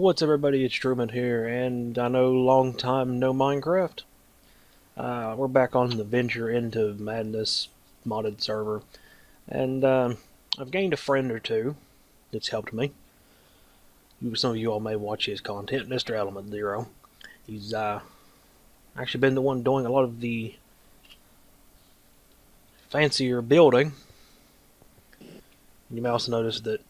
What's up, everybody? It's Truman here, and I know long time no Minecraft. We're back on the Venture into Madness modded server, and I've gained a friend or two that's helped me. Some of you all may watch his content, Mr. Element Zero. He's actually been the one doing a lot of the fancier building. You may also notice that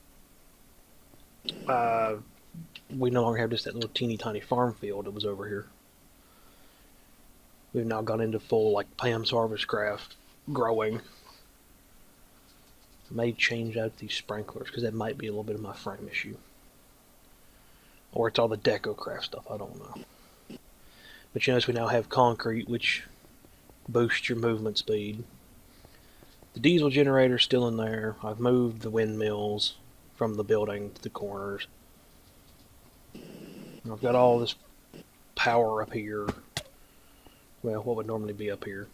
we no longer have just that little teeny tiny farm field that was over here. We've now gone into full, like, Pam's Harvest Craft growing. I may change out these sprinklers, because that might be a little bit of my frame issue. Or it's all the deco craft stuff, I don't know. But you notice we now have concrete, which boosts your movement speed. The diesel generator's still in there. I've moved the windmills from the building to the corners. And I've got all this power up here. Well, what would normally be up here?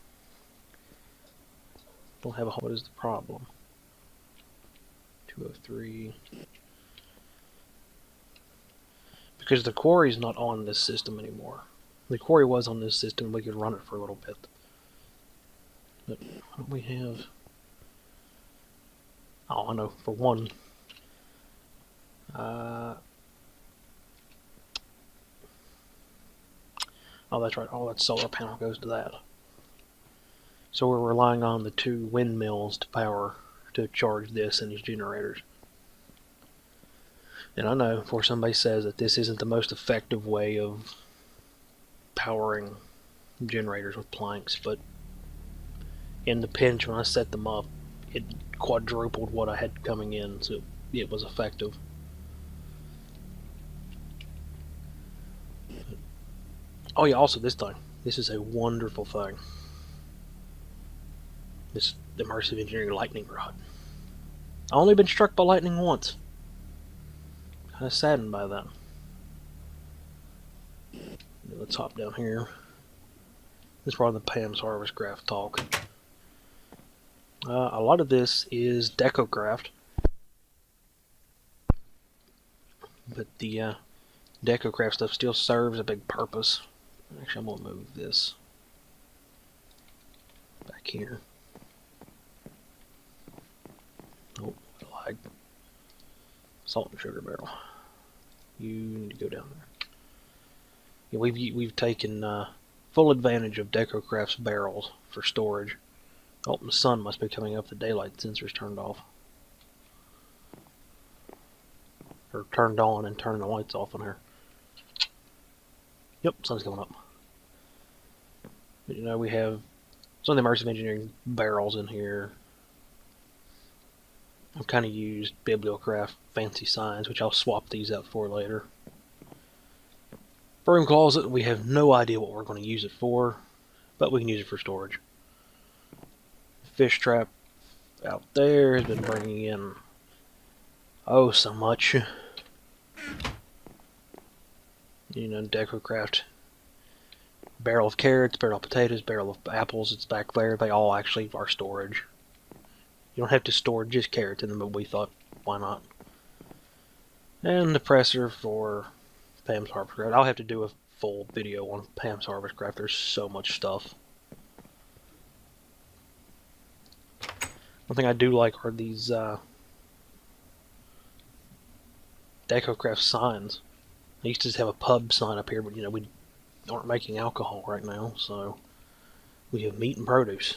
Don't have a. What is the problem? 203. Because the quarry's not on this system anymore. The quarry was on this system, we could run it for a little bit. But what do we have? Oh, I know, for one. Oh, that's right, all that solar panel goes to that. So we're relying on the two windmills to charge this and these generators. And I know, before somebody says that this isn't the most effective way of powering generators with planks, but in the pinch when I set them up, it quadrupled what I had coming in, so it was effective. Oh yeah, also this thing. This is a wonderful thing. This immersive engineering lightning rod. I've only been struck by lightning once. Kind of saddened by that. Let's hop down here. This is probably the Pam's Harvest Craft talk. A lot of this is deco craft, but the deco craft stuff still serves a big purpose. Actually, I'm going to move this back here. Oh, lag. Salt and sugar barrel. You need to go down there. Yeah, we've taken full advantage of deco craft's barrels for storage. Oh, the sun must be coming up. The daylight sensor's turned off. Or turned on and turning the lights off on here. Yep, sun's coming up. But, you know, we have some of the immersive engineering barrels in here. I've kind of used Bibliocraft fancy signs, which I'll swap these out for later. Broom closet, we have no idea what we're going to use it for, but we can use it for storage. Fish trap out there has been bringing in oh so much. You know, DecoCraft. Barrel of carrots, barrel of potatoes, barrel of apples, it's back there. They all actually are storage. You don't have to store just carrots in them, but we thought, why not? And the presser for Pam's Harvest Craft. I'll have to do a full video on Pam's Harvest Craft. There's so much stuff. One thing I do like are these DecoCraft signs. I used to just have a pub sign up here, but you know, we aren't making alcohol right now, so we have meat and produce.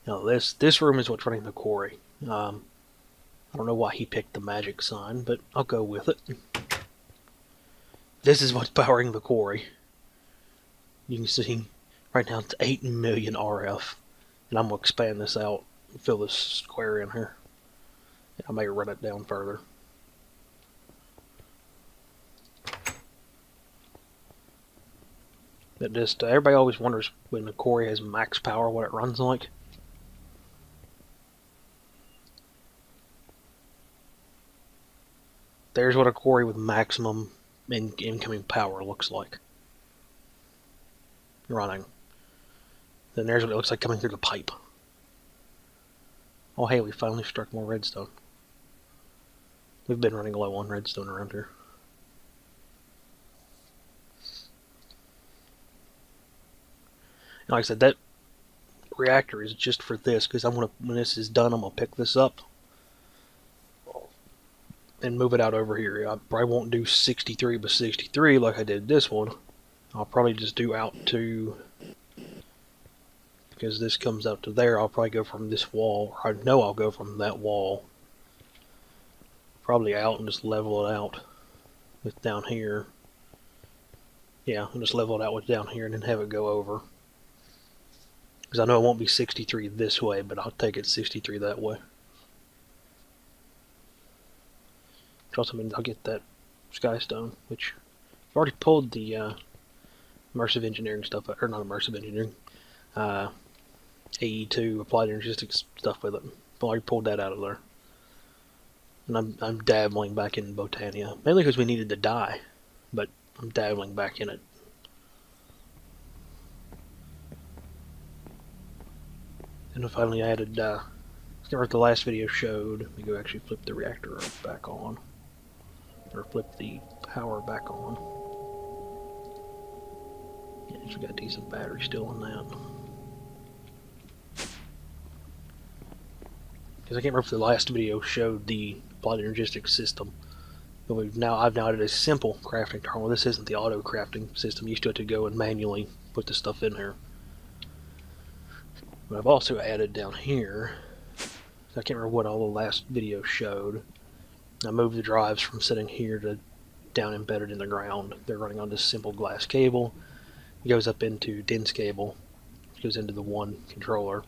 Now this room is what's running the quarry. I don't know why he picked the magic sign, but I'll go with it. This is what's powering the quarry. You can see right now it's 8 million RF, and I'm going to expand this out and fill this square in here. I may run it down further. But just everybody always wonders when the quarry has max power what it runs like. There's what a quarry with maximum incoming power looks like. Running. Then there's what it looks like coming through the pipe. Oh hey, we finally struck more redstone. We've been running low on redstone around here. And like I said, that reactor is just for this, because when this is done, I'm gonna pick this up and move it out over here. I probably won't do 63 by 63 like I did this one. I'll probably just do out to, because this comes out to there, I'll probably go from this wall, or I know I'll go from that wall, probably out and just level it out with down here. Yeah, I'll just level it out with down here and then have it go over. Because I know it won't be 63 this way, but I'll take it 63 that way. Which also means I'll get that skystone, which I've already pulled the immersive engineering stuff, or not immersive engineering, AE2 applied energistics stuff with it. I've already pulled that out of there. And I'm dabbling back in Botania, mainly because we needed to die, but I'm dabbling back in it. And I finally added, what the last video showed. Let me go actually flip the reactor back on, or flip the power back on. Yeah, we got a decent battery still in that. Because I can't remember if the last video showed the applied energistics system. But I've now added a simple crafting terminal. This isn't the auto crafting system. You still have to go and manually put the stuff in here. But I've also added down here, I can't remember what all the last video showed. I moved the drives from sitting here to down embedded in the ground. They're running on this simple glass cable. It goes up into dense cable. It goes into the one controller.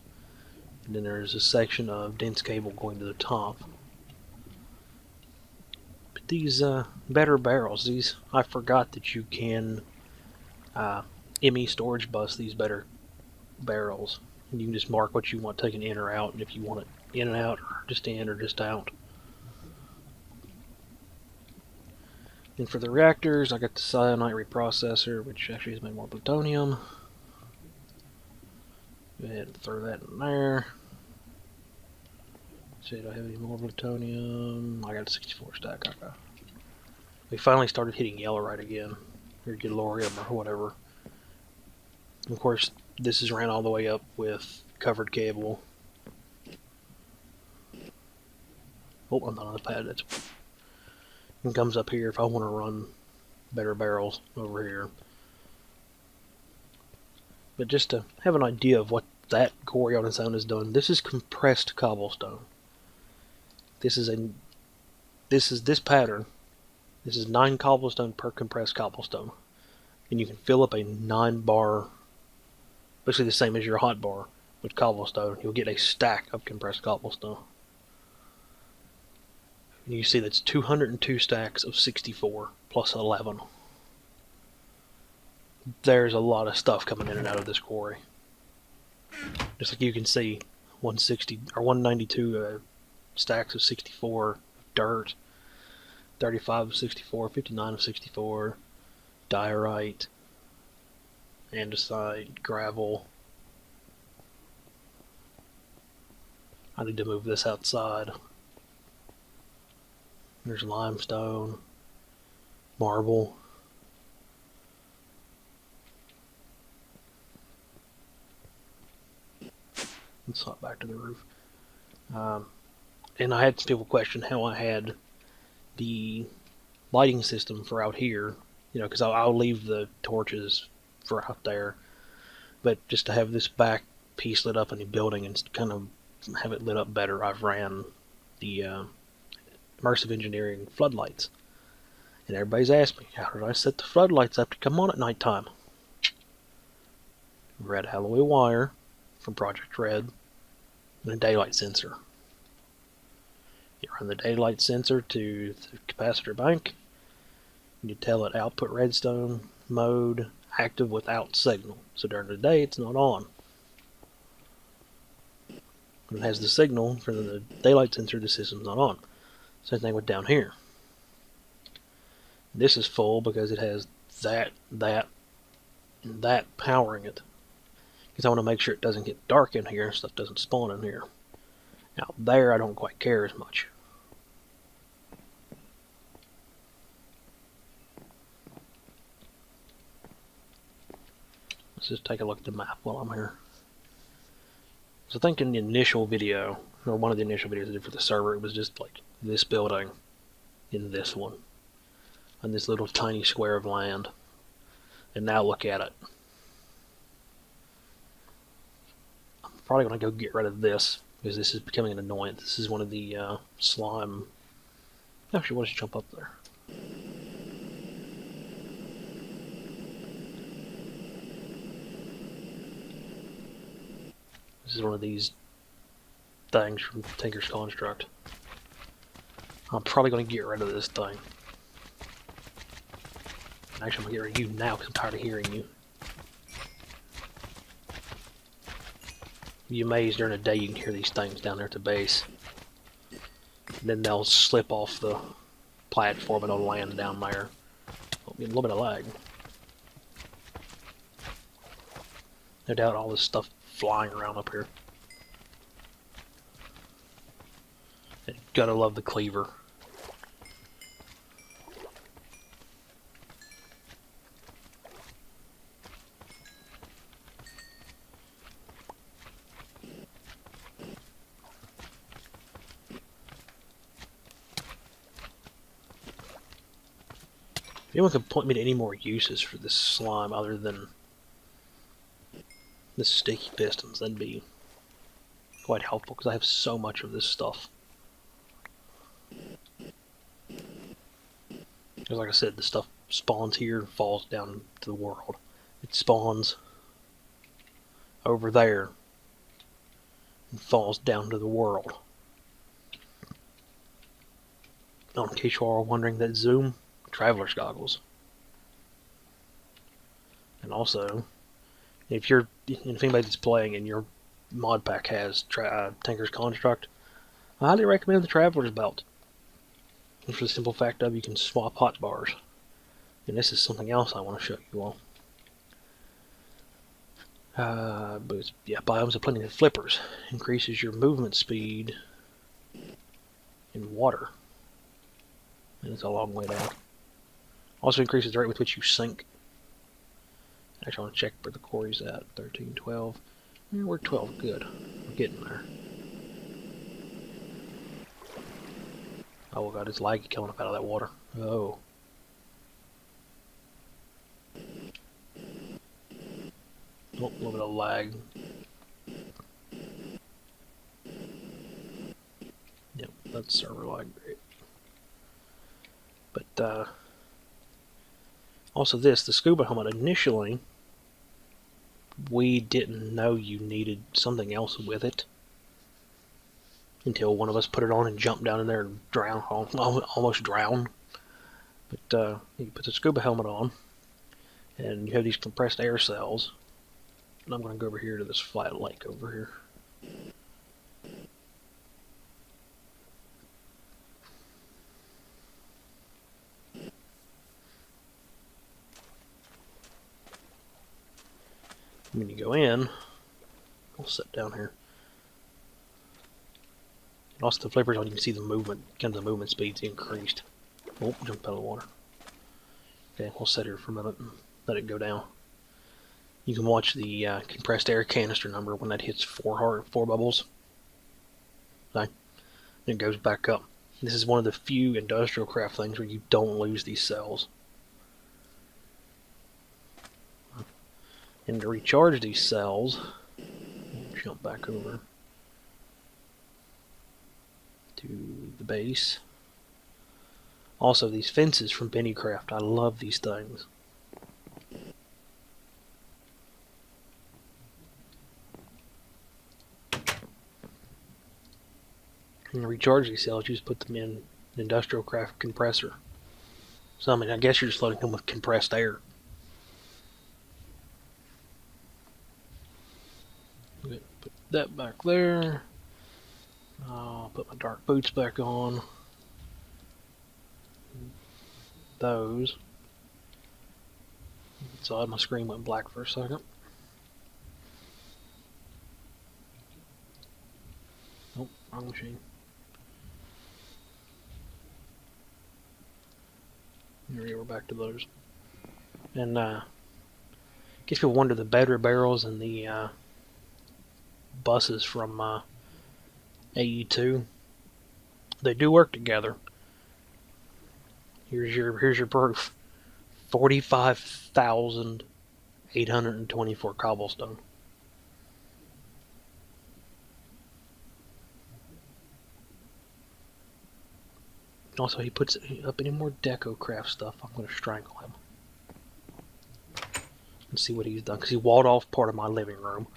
And then there's a section of dense cable going to the top. But these better barrels, I forgot that you can ME storage bus these better barrels. And you can just mark what you want taken in or out, and if you want it in and out, or just in or just out. And for the reactors, I got the cyanide reprocessor, which actually has made more plutonium. Go ahead and throw that in there. Let's see, do I have any more plutonium? I got a 64 stack. Okay. We finally started hitting yellow again, or galorium, or whatever. And of course, this is ran all the way up with covered cable. Oh, I'm not on the pad. It comes up here if I want to run better barrels over here. But just to have an idea of what that Quarry on its own has done, this is compressed cobblestone. This pattern. This is 9 cobblestone per compressed cobblestone, and you can fill up a 9-bar, basically the same as your hot bar with cobblestone. You'll get a stack of compressed cobblestone. And you see that's 202 stacks of 64 plus 11. There's a lot of stuff coming in and out of this quarry. Just like you can see, 160 or 192 stacks of 64 dirt, 35 of 64, 59 of 64, diorite, andesite, gravel. I need to move this outside. There's limestone, marble. Let's hop back to the roof. And I had people question how I had the lighting system for out here, because I'll leave the torches for out there, but just to have this back piece lit up in the building and kind of have it lit up better, I've ran the immersive engineering floodlights. And everybody's asked me, how did I set the floodlights up to come on at nighttime? Red alloy wire from Project Red and a daylight sensor. You run the daylight sensor to the capacitor bank. You tell it output redstone mode active without signal. So during the day it's not on. When it has the signal for the daylight sensor, the system's not on. Same thing with down here. This is full because it has that, and that powering it. Because I want to make sure it doesn't get dark in here and stuff doesn't spawn in here. Now there I don't quite care as much. Let's just take a look at the map while I'm here. So I think in the initial video, or one of the initial videos I did for the server, it was just like this building in this one, on this little tiny square of land. And now look at it. I'm probably going to go get rid of this, because this is becoming an annoyance. This is one of the slime... Actually, why don't you jump up there? This is one of these things from Tinker's Construct. I'm probably going to get rid of this thing. Actually, I'm going to get rid of you now because I'm tired of hearing you. You maze during the day, you can hear these things down there at the base. And then they'll slip off the platform and they'll land down there. There'll be a little bit of lag. No doubt all this stuff flying around up here. And gotta love the cleaver. If anyone could point me to any more uses for this slime other than the sticky pistons, that'd be quite helpful, because I have so much of this stuff. Because like I said, the stuff spawns here and falls down to the world. It spawns over there and falls down to the world. In case you are wondering, that zoom, traveler's goggles. And also, if anybody's playing and your mod pack has Tinker's Construct, I highly recommend the Traveler's Belt. And for the simple fact of you can swap hotbars. And this is something else I want to show you all. But yeah, biomes of plenty of flippers. Increases your movement speed in water. And it's a long way down. Also increases the rate with which you sink. Actually, I want to check where the quarry's at. 13, 12. Yeah, we're 12. Good. We're getting there. Oh god, it's laggy coming up out of that water. Oh. Oh, a little bit of lag. Yep, that's server lag. Great. But, also the scuba helmet, initially, we didn't know you needed something else with it. Until one of us put it on and jumped down in there and drowned, almost drowned. But you put the scuba helmet on, and you have these compressed air cells. And I'm going to go over here to this flat lake over here. When you go in, we'll sit down here. And also the flippers on, you can see the movement, kind of the movement speed's increased. Oh, jump out of the water. Okay, we'll sit here for a minute and let it go down. You can watch the compressed air canister number when that hits 4 bubbles. Okay. And it goes back up. This is one of the few industrial craft things where you don't lose these cells. And to recharge these cells, jump back over to the base. Also, these fences from Bennycraft, I love these things. And to recharge these cells, you just put them in an industrial craft compressor. So, I mean, I guess you're just loading them with compressed air. Put that back there. I'll put my dark boots back on. Those. It's odd, my screen went black for a second. Nope, wrong machine. Here we go, we're back to those. And in guess people wonder the battery barrels and the buses from AE2. They do work together. Here's your proof. 45,824 cobblestone. Also, he puts up any more deco craft stuff, I'm going to strangle him. And see what he's done, because he walled off part of my living room.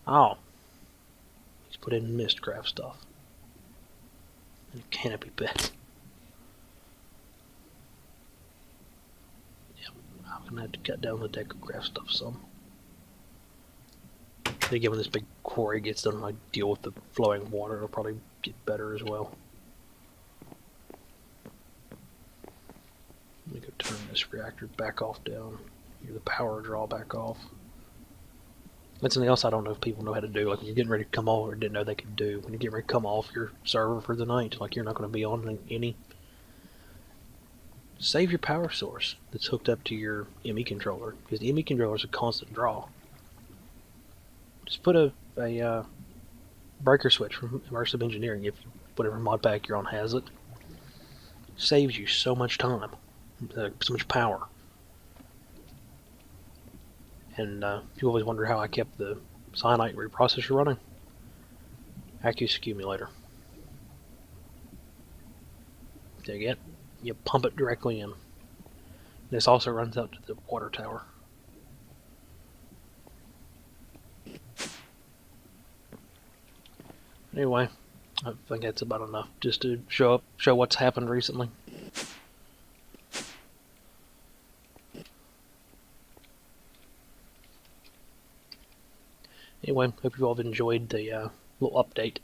Oh. He's put in mistcraft stuff. And a canopy bed. Yep, I'm going to have to cut down the deco craft stuff some. I think when this big quarry gets done and I deal with the flowing water, it'll probably get better as well. Let me go turn this reactor back off down. Hear the power draw back off. That's something else I don't know if people know how to do. Like when you're getting ready to come off, or didn't know they could do. When you get ready to come off your server for the night, like you're not going to be on any. Save your power source that's hooked up to your ME controller, because the ME controller is a constant draw. Just put a breaker switch from Immersive Engineering, if whatever mod pack you're on has it. Saves you so much time. So much power. And you always wonder how I kept the cyanide reprocessor running. Accus accumulator. There you get. You pump it directly in. This also runs out to the water tower. Anyway, I think that's about enough just to show what's happened recently. Anyway, hope you all have enjoyed the little update.